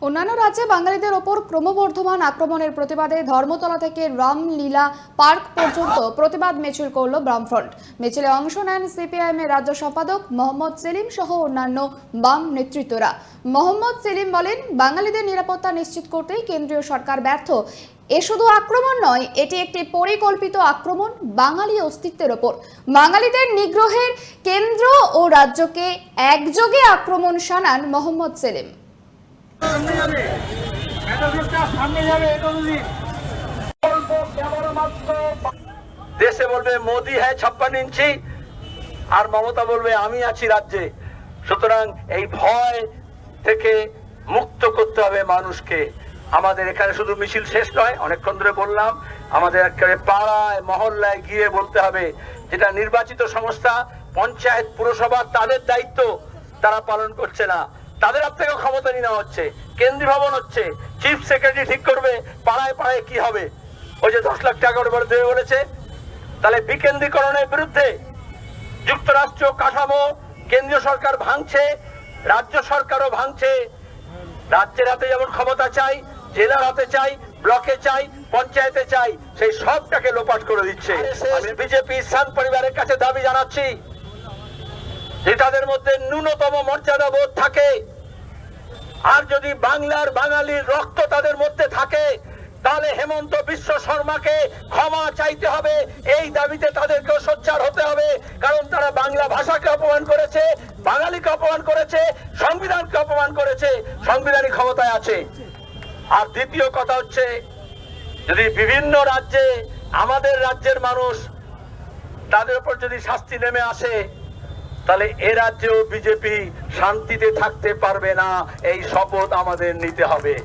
অন্যান্য রাজ্যে বাঙালিদের ওপর ক্রমবর্ধমান আক্রমণের প্রতিবাদে ধর্মতলা থেকে রামলীলা পার্ক পর্যন্ত প্রতিবাদ মিছিল করল বামফ্রন্ট। মিছিলে অংশ নেন সিপিআইএম এর রাজ্য সম্পাদক মোহাম্মদ সেলিম সহ অন্যান্য বাম নেতৃত্বরা। মোহাম্মদ সেলিম বলেন, বাঙালিদের নিরাপত্তা নিশ্চিত করতেই কেন্দ্রীয় সরকার ব্যর্থ। এ শুধু আক্রমণ নয়, এটি একটি পরিকল্পিত আক্রমণ বাঙালি অস্তিত্বের ওপর। বাঙালিদের নিগ্রহের কেন্দ্র ও রাজ্যকে একযোগে আক্রমণ শানান মোহাম্মদ সেলিম। দেশে বলবে মোদি হ্যাঁ 56 ইঞ্চি, আর মমতা বলবে আমি আছি রাজ্যে। সুতরাং এই ভয় থেকে মুক্ত করতে হবে মানুষকে। আমাদের এখানে শুধু মিছিল শেষ নয়, অনেকক্ষণ ধরে বললাম, আমাদের একেবারে পাড়ায় মহল্লায় গিয়ে বলতে হবে, যেটা নির্বাচিত সংস্থা পঞ্চায়েত পুরসভা তাদের দায়িত্ব তারা পালন করছে না, তাদের হাত থেকে ক্ষমতা নেওয়া হচ্ছে, কেন্দ্রীয় ভবন হচ্ছে, চিফ সেক্রেটারি ঠিক করবে পাড়ায় পাড়ায় কি হবে। ওই যে 10 লাখ টাকা করে দেবে বলেছে, তাহলে বিকেন্দ্রীকরণের বিরুদ্ধে যুক্তরাষ্ট্র কাঠামো কেন্দ্রীয় সরকার ভাঙছে, রাজ্য সরকারও ভাঙছে। রাজ্যের হাতে যেমন ক্ষমতা চাই, জেলার হাতে চাই, ব্লকে চাই, পঞ্চায়েতে চাই, সেই সবটাকে লোপাট করে দিচ্ছে। আমি বিজেপি সান পরিবারের কাছে দাবি জানাচ্ছি যে তাদের মধ্যে ন্যূনতম মর্যাদা বোধ থাকে, আর যদি বাংলার বাঙালির রক্ত তাদের মধ্যে থাকে, তাহলে হেমন্ত বিশ্ব শর্মাকে ক্ষমা চাইতে হবে। এই দাবিতে তাদেরকেও সোচ্চার হতে হবে, কারণ তারা বাংলা ভাষাকে অপমান করেছে, বাঙালিকে অপমান করেছে, সংবিধানকে অপমান করেছে। সংবিধানিক ক্ষমতায় আছে। আর দ্বিতীয় কথা হচ্ছে, যদি বিভিন্ন রাজ্যে আমাদের রাজ্যের মানুষ তাদের উপর যদি শাস্তি নেমে আসে, তাহলে এ রাজ্যেও বিজেপি শান্তিতে থাকতে পারবে না। এই শপথ আমাদের নিতে হবে।